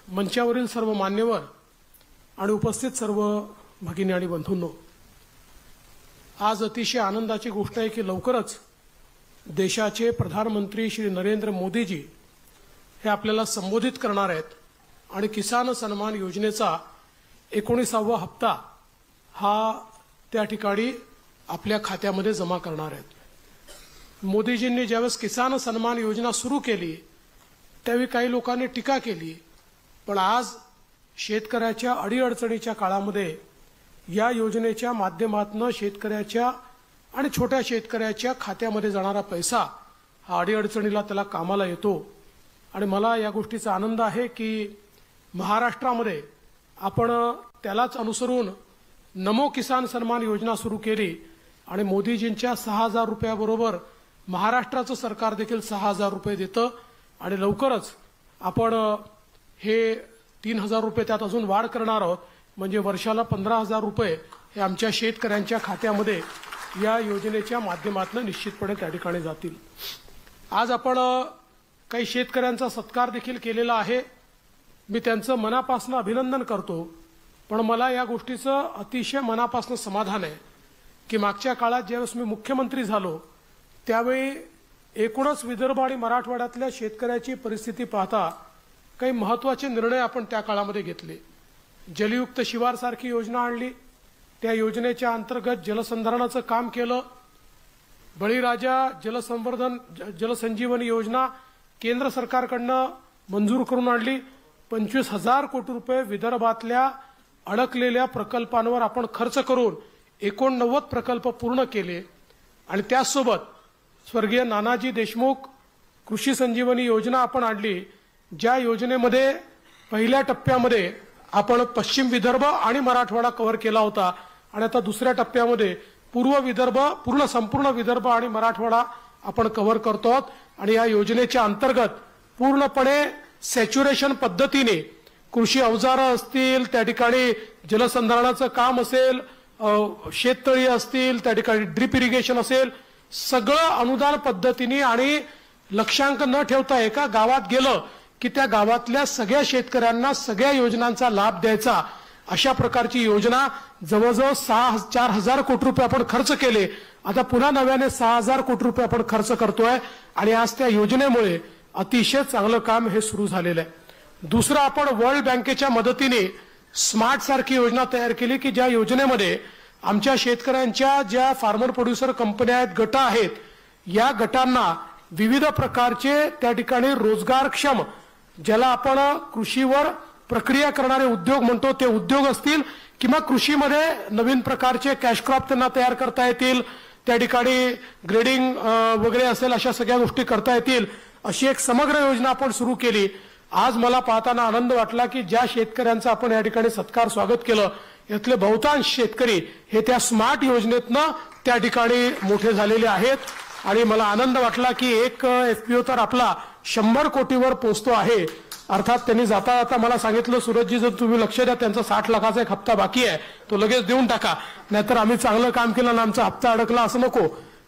मंचावरील सर्व मान्यवर आणि उपस्थित सर्व भगिनी आणि बंधूंनो, आज अतिशय आनंदाची गोष्ट आहे की लवकरच देशाचे प्रधानमंत्री श्री नरेंद्र मोदीजी हे आपल्याला संबोधित करणार आहेत आणि किसान सन्मान योजनेचा 19वा हप्ता हा त्या ठिकाणी आपल्या खात्यामध्ये जमा करणार आहेत। मोदीजींनी ज्यावेळेस किसान सन्मान योजना सुरू केली त्यावेळी काही लोकांनी टीका केली, पण आज शेतकऱ्याच्या अडीअडचणीच्या काळामध्ये या योजनेच्या माध्यमातून शेतकऱ्याच्या आणि छोट्या शेतकऱ्याच्या खात्यामध्ये जाणारा पैसा हा अडीअडचणीला त्याला कामाला येतो। आणि मला या गोष्टीचा आनंद आहे की महाराष्ट्रामध्ये आपण त्यालाच अनुसरून नमो किसान सन्मान योजना सुरू केली आणि मोदीजींच्या 6000 रुपयाबरोबर महाराष्ट्राचं सरकार देखील 6000 रुपये देतं आणि लवकरच आपण हे 3000 रुपये त्यात अजून वाढ करणार आहोत, म्हणजे वर्षाला 15000 रुपये हे आमच्या शेतकऱ्यांच्या खात्यामध्ये या योजनेच्या माध्यमातून निश्चितपणे त्या ठिकाणी जातील। आज आपण काही शेतकऱ्यांचा सत्कार देखील केलेला आहे, मी त्यांचं मनापासून अभिनंदन करतो। पण मला या गोष्टीचं अतिशय मनापासून समाधान आहे की मागच्या काळात ज्यावेळेस मी मुख्यमंत्री झालो त्यावेळी एकूणच विदर्भ आणि मराठवाड्यातल्या शेतकऱ्याची परिस्थिती पाहता काही महत्त्वाचे निर्णय आपण त्या काळामध्ये घेतले। जलयुक्त शिवार सारखी योजना आणली, त्या योजनेच्या अंतर्गत जलसंधारणाचं काम केलं। बळीराजा जलसंजीवनी योजना केंद्र सरकारकडनं मंजूर करून आणली। 25,000 कोटी रुपये विदर्भातल्या अडकलेल्या प्रकल्पांवर आपण खर्च करून 89 प्रकल्प पूर्ण केले। आणि त्याचसोबत स्वर्गीय नानाजी देशमुख कृषी संजीवनी योजना आपण आणली, ज्या योजनेमध्ये पहिल्या टप्प्यामध्ये आपण पश्चिम विदर्भ आणि मराठवाडा कव्हर केला होता आणि आता दुसऱ्या टप्प्यामध्ये पूर्व विदर्भ संपूर्ण विदर्भ आणि मराठवाडा आपण कव्हर करतो आहोत। आणि या योजनेच्या अंतर्गत पूर्णपणे सॅच्युरेशन पद्धतीने कृषी अवजारं असतील, त्या ठिकाणी जलसंधारणाचं काम असेल, शेततळी असतील, त्या ठिकाणी ड्रिप इरिगेशन असेल, सगळं अनुदान पद्धतीने आणि लक्षांक न ठेवता एका गावात गेलं की त्या गावातल्या सगळ्या शेतकऱ्यांना सगळ्या योजनांचा लाभ द्यायचा, अशा प्रकारची योजना जवळजवळ 4,000 कोटी रुपये आपण खर्च केले। आता पुन्हा नव्याने 6,000 कोटी रुपये आपण खर्च करतोय आणि आज त्या योजनेमुळे अतिशय चांगलं काम हे सुरू झालेलं आहे। दुसरं, आपण वर्ल्ड बँकेच्या मदतीने स्मार्ट सारखी योजना तयार केली की ज्या योजनेमध्ये आमच्या शेतकऱ्यांच्या ज्या फार्मर प्रोड्युसर कंपन्या आहेत, गट आहेत, या गटांना विविध प्रकारचे त्या ठिकाणी रोजगारक्षम, ज्याला आपण कृषीवर प्रक्रिया करणारे उद्योग म्हणतो, ते उद्योग असतील किंवा कृषीमध्ये नवीन प्रकारचे कॅश क्रॉप त्यांना तयार करता येतील, त्या ठिकाणी ग्रेडिंग वगैरे असेल, अशा सगळ्या गोष्टी करता येतील, अशी एक समग्र योजना आपण सुरू केली। आज मला पाहताना आनंद वाटला की ज्या शेतकऱ्यांचा आपण या ठिकाणी सत्कार स्वागत केलं यातले बहुतांश शेतकरी हे त्या स्मार्ट योजनेतनं त्या ठिकाणी मोठे झालेले आहेत। आणि मला आनंद वाटला की एक एफपीओ तर आपला 100 कोटीवर पोहोचतो आहे। अर्थात त्यांनी जाता जाता मला सांगितलं, सूरजजी जर तुम्ही लक्ष द्या, त्यांचा 60 लाखाचा एक हप्ता बाकी आहे, तो लगेच देऊन टाका, नाहीतर आम्ही चांगलं काम केलं आणि आमचा हप्ता अडकला असं नको।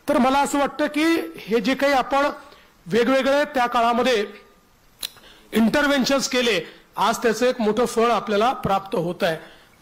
तर मला असं वाटतं की हे जे काही आपण वेगवेगळे त्या काळामध्ये इंटरव्हेन्शन्स केले, आज त्याचं एक मोठं फळ आपल्याला प्राप्त होत आहे।